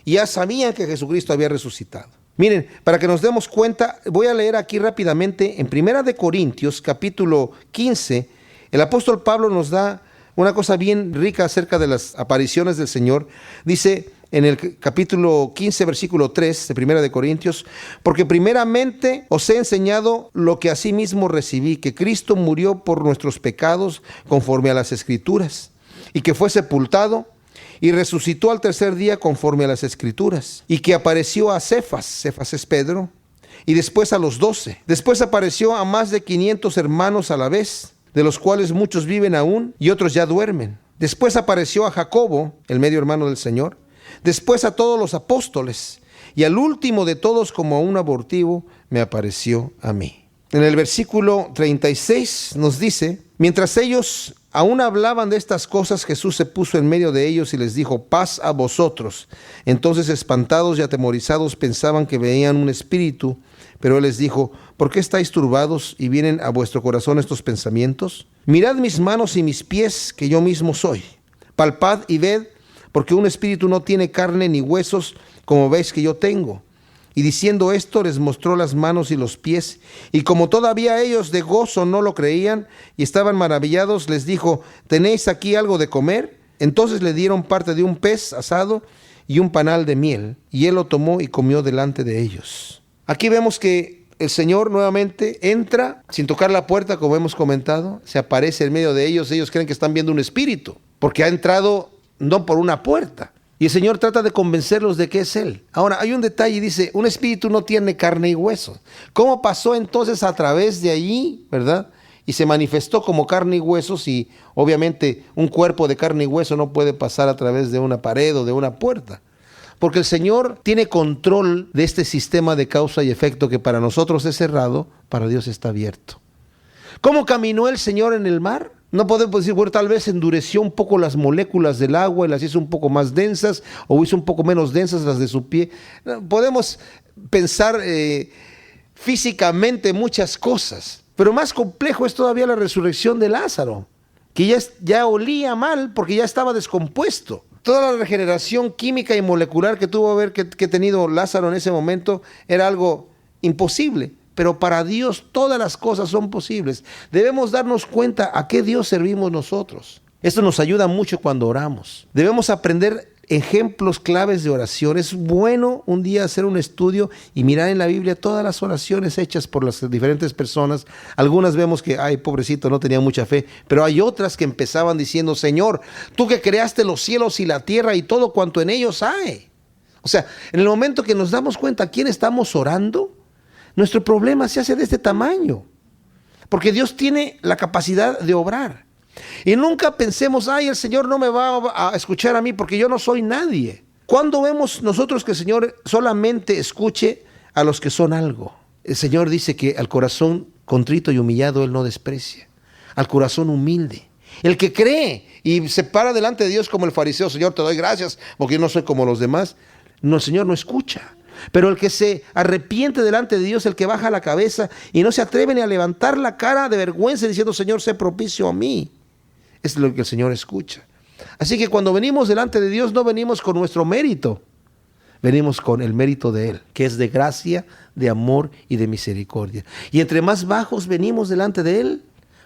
y ya sabían que Jesucristo había resucitado. Miren, para que nos demos cuenta, voy a leer aquí rápidamente en 1 Corintios, capítulo 15, el apóstol Pablo nos da una cosa bien rica acerca de las apariciones del Señor. Dice en el capítulo 15, versículo 3 de 1 Corintios, porque primeramente os he enseñado lo que asimismo recibí, que Cristo murió por nuestros pecados conforme a las Escrituras, y que fue sepultado, y resucitó al tercer día conforme a las Escrituras, y que apareció a Cefas, Cefas es Pedro, y después a los 12. Después apareció a más de 500 hermanos a la vez, de los cuales muchos viven aún y otros ya duermen. Después apareció a Jacobo, el medio hermano del Señor, después a todos los apóstoles, y al último de todos, como a un abortivo, me apareció a mí. En el versículo 36 nos dice, mientras ellos aún hablaban de estas cosas, Jesús se puso en medio de ellos y les dijo, paz a vosotros. Entonces, espantados y atemorizados, pensaban que veían un espíritu, pero él les dijo, ¿por qué estáis turbados y vienen a vuestro corazón estos pensamientos? Mirad mis manos y mis pies, que yo mismo soy. Palpad y ved, porque un espíritu no tiene carne ni huesos, como veis que yo tengo. Y diciendo esto, les mostró las manos y los pies. Y como todavía ellos de gozo no lo creían y estaban maravillados, les dijo, ¿tenéis aquí algo de comer? Entonces le dieron parte de un pez asado y un panal de miel. Y él lo tomó y comió delante de ellos. Aquí vemos que el Señor nuevamente entra sin tocar la puerta, como hemos comentado. Se aparece en medio de ellos. Ellos creen que están viendo un espíritu, porque ha entrado no por una puerta. Y el Señor trata de convencerlos de que es Él. Ahora, hay un detalle, dice, un espíritu no tiene carne y hueso. ¿Cómo pasó entonces a través de allí, verdad? Y se manifestó como carne y huesos, y obviamente un cuerpo de carne y hueso no puede pasar a través de una pared o de una puerta. Porque el Señor tiene control de este sistema de causa y efecto que para nosotros es cerrado, para Dios está abierto. ¿Cómo caminó el Señor en el mar? No podemos decir, bueno, tal vez endureció un poco las moléculas del agua y las hizo un poco más densas, o hizo un poco menos densas las de su pie. Podemos pensar físicamente muchas cosas, pero más complejo es todavía la resurrección de Lázaro, que ya olía mal porque ya estaba descompuesto. Toda la regeneración química y molecular que tuvo que tenido Lázaro en ese momento era algo imposible. Pero para Dios todas las cosas son posibles. Debemos darnos cuenta a qué Dios servimos nosotros. Esto nos ayuda mucho cuando oramos. Debemos aprender ejemplos claves de oración. Es bueno un día hacer un estudio y mirar en la Biblia todas las oraciones hechas por las diferentes personas. Algunas vemos que, ay, pobrecito, no tenía mucha fe. Pero hay otras que empezaban diciendo, Señor, tú que creaste los cielos y la tierra y todo cuanto en ellos hay. O sea, en el momento que nos damos cuenta a quién estamos orando, nuestro problema se hace de este tamaño, porque Dios tiene la capacidad de obrar. Y nunca pensemos, ay, el Señor no me va a escuchar a mí porque yo no soy nadie. ¿Cuándo vemos nosotros que el Señor solamente escuche a los que son algo? El Señor dice que al corazón contrito y humillado Él no desprecia, al corazón humilde. El que cree y se para delante de Dios como el fariseo, Señor, te doy gracias porque yo no soy como los demás. No, el Señor no escucha. Pero el que se arrepiente delante de Dios, el que baja la cabeza y no se atreve ni a levantar la cara de vergüenza diciendo, Señor, sé propicio a mí, es lo que el Señor escucha. Así que cuando venimos delante de Dios no venimos con nuestro mérito, venimos con el mérito de Él, que es de gracia, de amor y de misericordia. Y entre más bajos venimos delante de Él,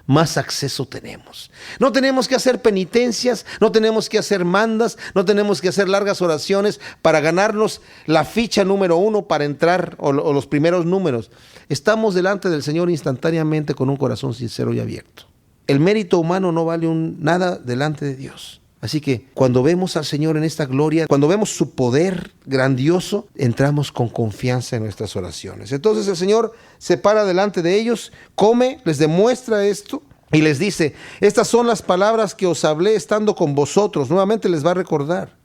más acceso tenemos. No tenemos que hacer penitencias, no tenemos que hacer mandas, no tenemos que hacer largas oraciones para ganarnos la ficha número 1 para entrar o los primeros números. Estamos delante del Señor instantáneamente con un corazón sincero y abierto. El mérito humano no vale nada delante de Dios. Así que cuando vemos al Señor en esta gloria, cuando vemos su poder grandioso, entramos con confianza en nuestras oraciones. Entonces el Señor se para delante de ellos, come, les demuestra esto y les dice, estas son las palabras que os hablé estando con vosotros. Nuevamente les va a recordar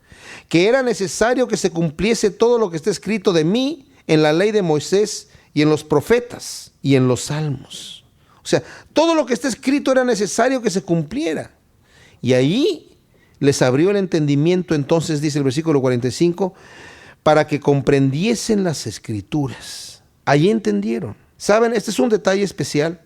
que era necesario que se cumpliese todo lo que está escrito de mí en la ley de Moisés y en los profetas y en los salmos. O sea, todo lo que está escrito era necesario que se cumpliera. Y ahí les abrió el entendimiento, entonces dice el versículo 45, para que comprendiesen las Escrituras. Ahí entendieron. ¿Saben? Este es un detalle especial.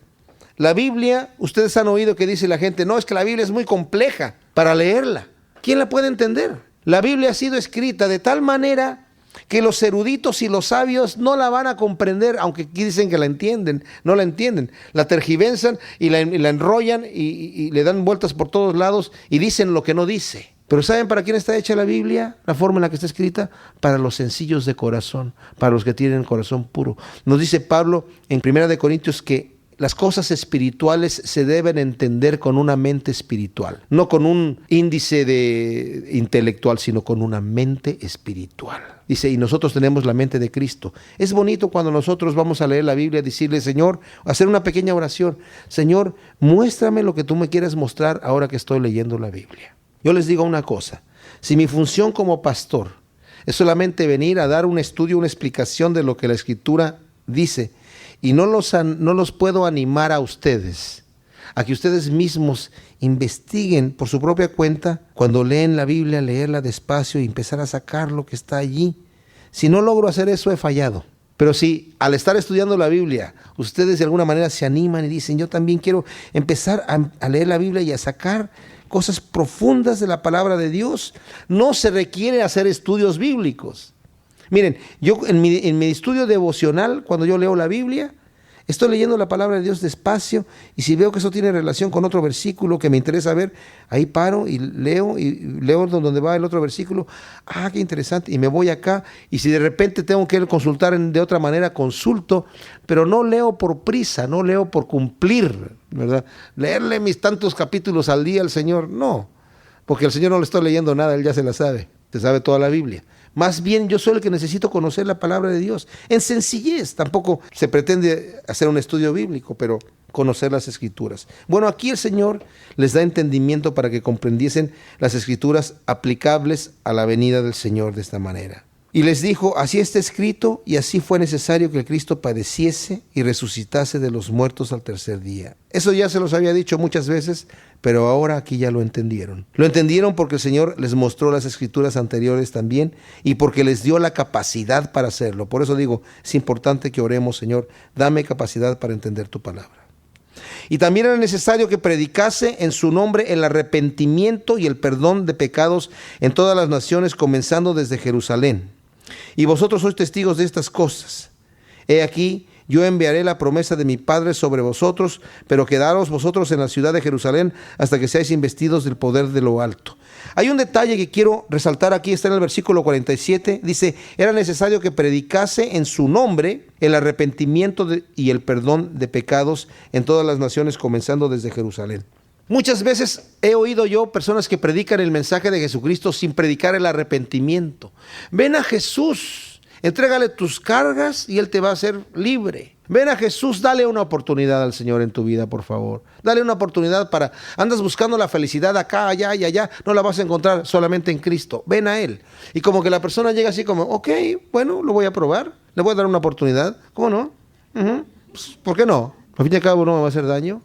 La Biblia, ustedes han oído que dice la gente, no, es que la Biblia es muy compleja para leerla. ¿Quién la puede entender? La Biblia ha sido escrita de tal manera que los eruditos y los sabios no la van a comprender, aunque aquí dicen que la entienden, no la entienden. La tergiversan y la enrollan y le dan vueltas por todos lados y dicen lo que no dice. Pero ¿saben para quién está hecha la Biblia? La forma en la que está escrita, para los sencillos de corazón, para los que tienen corazón puro. Nos dice Pablo en 1 Corintios que las cosas espirituales se deben entender con una mente espiritual, no con un índice de intelectual, sino con una mente espiritual. Dice, y nosotros tenemos la mente de Cristo. Es bonito cuando nosotros vamos a leer la Biblia, decirle, Señor, hacer una pequeña oración. Señor, muéstrame lo que tú me quieras mostrar ahora que estoy leyendo la Biblia. Yo les digo una cosa, si mi función como pastor es solamente venir a dar un estudio, una explicación de lo que la Escritura dice, y no los puedo animar a ustedes, a que ustedes mismos investiguen por su propia cuenta, cuando leen la Biblia, leerla despacio y empezar a sacar lo que está allí. Si no logro hacer eso, he fallado. Pero si al estar estudiando la Biblia, ustedes de alguna manera se animan y dicen, yo también quiero empezar a leer la Biblia y a sacar cosas profundas de la palabra de Dios, no se requiere hacer estudios bíblicos. Miren, yo en mi estudio devocional, cuando yo leo la Biblia, estoy leyendo la palabra de Dios despacio, y si veo que eso tiene relación con otro versículo que me interesa ver, ahí paro y leo donde va el otro versículo. Ah, qué interesante, y me voy acá, y si de repente tengo que consultar de otra manera, consulto, pero no leo por prisa, no leo por cumplir, ¿verdad? Leerle mis tantos capítulos al día al Señor, no, porque al Señor no le estoy leyendo nada, Él ya se la sabe, se sabe toda la Biblia. Más bien yo soy el que necesito conocer la palabra de Dios. En sencillez, tampoco se pretende hacer un estudio bíblico, pero conocer las Escrituras. Bueno, aquí el Señor les da entendimiento para que comprendiesen las Escrituras aplicables a la venida del Señor de esta manera. Y les dijo, así está escrito, y así fue necesario que el Cristo padeciese y resucitase de los muertos al tercer día. Eso ya se los había dicho muchas veces, pero ahora aquí ya lo entendieron. Lo entendieron porque el Señor les mostró las Escrituras anteriores también y porque les dio la capacidad para hacerlo. Por eso digo, es importante que oremos, Señor, dame capacidad para entender tu palabra. Y también era necesario que predicase en su nombre el arrepentimiento y el perdón de pecados en todas las naciones, comenzando desde Jerusalén. Y vosotros sois testigos de estas cosas. He aquí, yo enviaré la promesa de mi Padre sobre vosotros, pero quedaros vosotros en la ciudad de Jerusalén hasta que seáis investidos del poder de lo alto. Hay un detalle que quiero resaltar aquí, está en el versículo 47, dice, era necesario que predicase en su nombre el arrepentimiento y el perdón de pecados en todas las naciones, comenzando desde Jerusalén. Muchas veces he oído yo personas que predican el mensaje de Jesucristo sin predicar el arrepentimiento. Ven a Jesús, entrégale tus cargas y Él te va a hacer libre. Ven a Jesús, dale una oportunidad al Señor en tu vida, por favor. Dale una oportunidad andas buscando la felicidad acá, allá y allá, no la vas a encontrar solamente en Cristo. Ven a Él. Y como que la persona llega así como, ok, bueno, lo voy a probar, le voy a dar una oportunidad. ¿Cómo no? Pues, ¿por qué no? Al fin y al cabo no me va a hacer daño.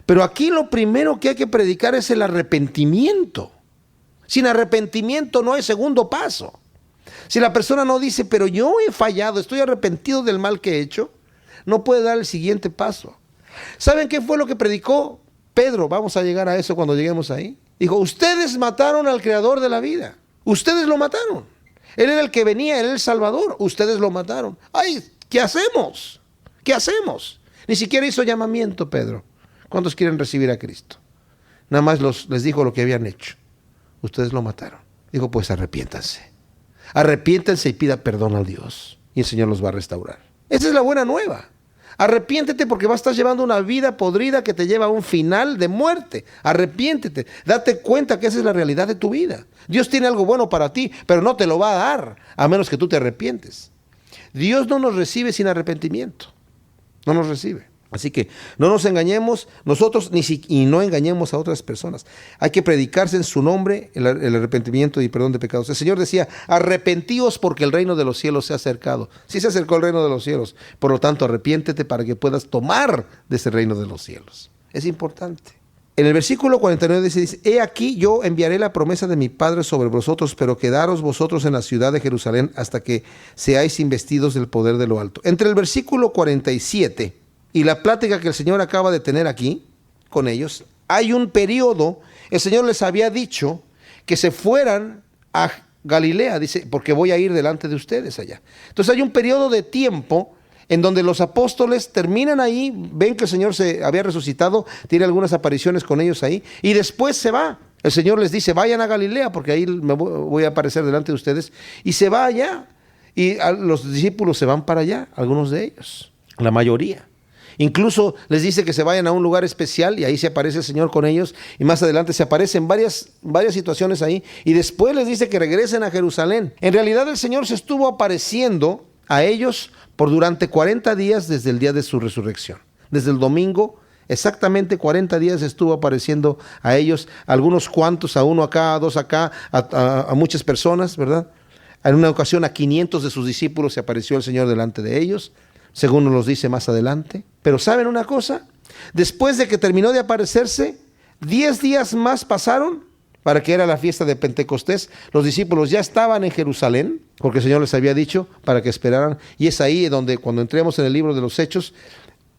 Pero aquí lo primero que hay que predicar es el arrepentimiento. Sin arrepentimiento no hay segundo paso. Si la persona no dice, pero yo he fallado, estoy arrepentido del mal que he hecho, no puede dar el siguiente paso. ¿Saben qué fue lo que predicó Pedro? Vamos a llegar a eso cuando lleguemos ahí. Dijo, ustedes mataron al creador de la vida. Ustedes lo mataron. Él era el que venía, él era el Salvador. Ustedes lo mataron. Ay, ¿qué hacemos? ¿Qué hacemos? Ni siquiera hizo llamamiento Pedro. ¿Cuántos quieren recibir a Cristo? Nada más les dijo lo que habían hecho. Ustedes lo mataron. Dijo, pues arrepiéntanse. Arrepiéntanse y pida perdón a Dios. Y el Señor los va a restaurar. Esa es la buena nueva. Arrepiéntete porque vas a estar llevando una vida podrida que te lleva a un final de muerte. Arrepiéntete. Date cuenta que esa es la realidad de tu vida. Dios tiene algo bueno para ti, pero no te lo va a dar a menos que tú te arrepientes. Dios no nos recibe sin arrepentimiento. No nos recibe. Así que no nos engañemos nosotros y no engañemos a otras personas. Hay que predicarse en su nombre el arrepentimiento y perdón de pecados. El Señor decía, arrepentíos porque el reino de los cielos se ha acercado. Sí se acercó el reino de los cielos. Por lo tanto, arrepiéntete para que puedas tomar de ese reino de los cielos. Es importante. En el versículo 49 dice, he aquí yo enviaré la promesa de mi Padre sobre vosotros, pero quedaros vosotros en la ciudad de Jerusalén hasta que seáis investidos del poder de lo alto. Entre el versículo 47 y la plática que el Señor acaba de tener aquí con ellos, hay un periodo. El Señor les había dicho que se fueran a Galilea, dice, porque voy a ir delante de ustedes allá. Entonces hay un periodo de tiempo en donde los apóstoles terminan ahí, ven que el Señor se había resucitado, tiene algunas apariciones con ellos ahí, y después se va. El Señor les dice, vayan a Galilea, porque ahí me voy a aparecer delante de ustedes, y se va allá. Y los discípulos se van para allá, algunos de ellos, la mayoría. Incluso les dice que se vayan a un lugar especial y ahí se aparece el Señor con ellos, y más adelante se aparecen varias situaciones ahí, y después les dice que regresen a Jerusalén. En realidad el Señor se estuvo apareciendo a ellos por durante 40 días desde el día de su resurrección. Desde el domingo, exactamente 40 días estuvo apareciendo a ellos, algunos cuantos, a uno acá, a dos acá, a muchas personas, ¿verdad? En una ocasión a 500 de sus discípulos se apareció el Señor delante de ellos, según nos lo dice más adelante. Pero ¿saben una cosa? Después de que terminó de aparecerse, 10 días más pasaron para que era la fiesta de Pentecostés. Los discípulos ya estaban en Jerusalén, porque el Señor les había dicho para que esperaran. Y es ahí donde, cuando entremos en el libro de los Hechos,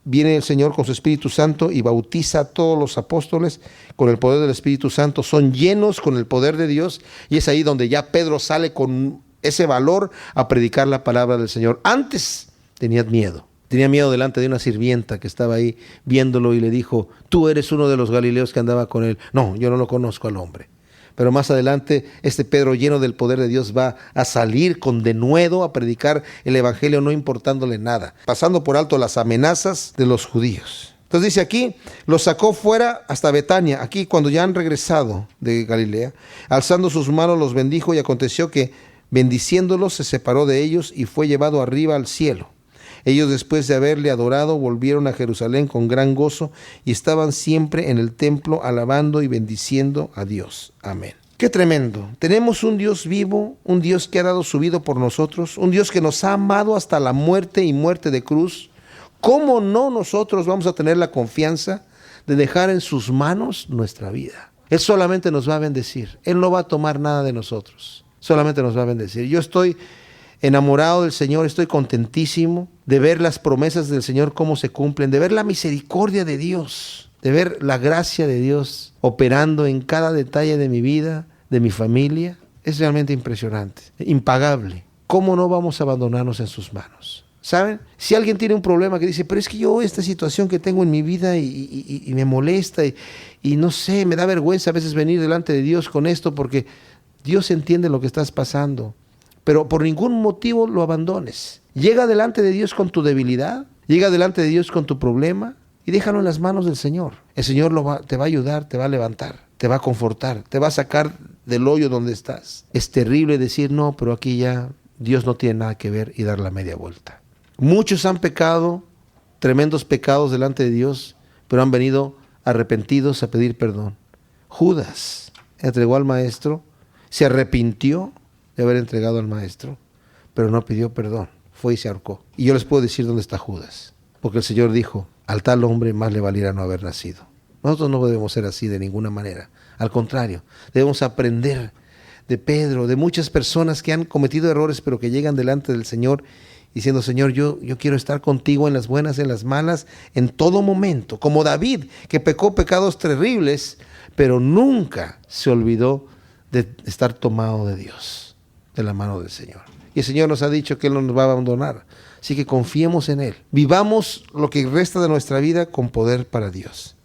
viene el Señor con su Espíritu Santo y bautiza a todos los apóstoles con el poder del Espíritu Santo. Son llenos con el poder de Dios, y es ahí donde ya Pedro sale con ese valor a predicar la palabra del Señor. Antes tenía miedo delante de una sirvienta que estaba ahí viéndolo, y le dijo, tú eres uno de los galileos que andaba con él. No, yo no lo conozco al hombre. Pero más adelante este Pedro, lleno del poder de Dios, va a salir con denuedo a predicar el evangelio, no importándole nada, pasando por alto las amenazas de los judíos. Entonces dice aquí, los sacó fuera hasta Betania. Aquí, cuando ya han regresado de Galilea, alzando sus manos los bendijo, y aconteció que bendiciéndolos se separó de ellos y fue llevado arriba al cielo. Ellos, después de haberle adorado, volvieron a Jerusalén con gran gozo, y estaban siempre en el templo alabando y bendiciendo a Dios. Amén. Qué tremendo. Tenemos un Dios vivo, un Dios que ha dado su vida por nosotros, un Dios que nos ha amado hasta la muerte y muerte de cruz. ¿Cómo no nosotros vamos a tener la confianza de dejar en sus manos nuestra vida? Él solamente nos va a bendecir. Él no va a tomar nada de nosotros. Solamente nos va a bendecir. Yo estoy enamorado del Señor, estoy contentísimo de ver las promesas del Señor cómo se cumplen, de ver la misericordia de Dios, de ver la gracia de Dios operando en cada detalle de mi vida, de mi familia. Es realmente impresionante, impagable. ¿Cómo no vamos a abandonarnos en sus manos? ¿Saben? Si alguien tiene un problema que dice, pero es que yo esta situación que tengo en mi vida y me molesta y no sé, me da vergüenza a veces venir delante de Dios con esto, porque Dios entiende lo que estás pasando, pero por ningún motivo lo abandones. Llega delante de Dios con tu debilidad, llega delante de Dios con tu problema y déjalo en las manos del Señor. El Señor te va a ayudar, te va a levantar, te va a confortar, te va a sacar del hoyo donde estás. Es terrible decir, no, pero aquí ya Dios no tiene nada que ver, y dar la media vuelta. Muchos han pecado, tremendos pecados delante de Dios, pero han venido arrepentidos a pedir perdón. Judas entregó al maestro, se arrepintió de haber entregado al maestro, pero no pidió perdón, fue y se ahorcó. Y yo les puedo decir dónde está Judas, porque el Señor dijo, al tal hombre más le valiera no haber nacido. Nosotros no debemos ser así de ninguna manera. Al contrario, debemos aprender de Pedro, de muchas personas que han cometido errores, pero que llegan delante del Señor diciendo, Señor, yo quiero estar contigo en las buenas, en las malas, en todo momento. Como David, que pecó pecados terribles, pero nunca se olvidó de estar tomado de Dios, de la mano del Señor. Y el Señor nos ha dicho que Él no nos va a abandonar. Así que confiemos en Él. Vivamos lo que resta de nuestra vida con poder para Dios.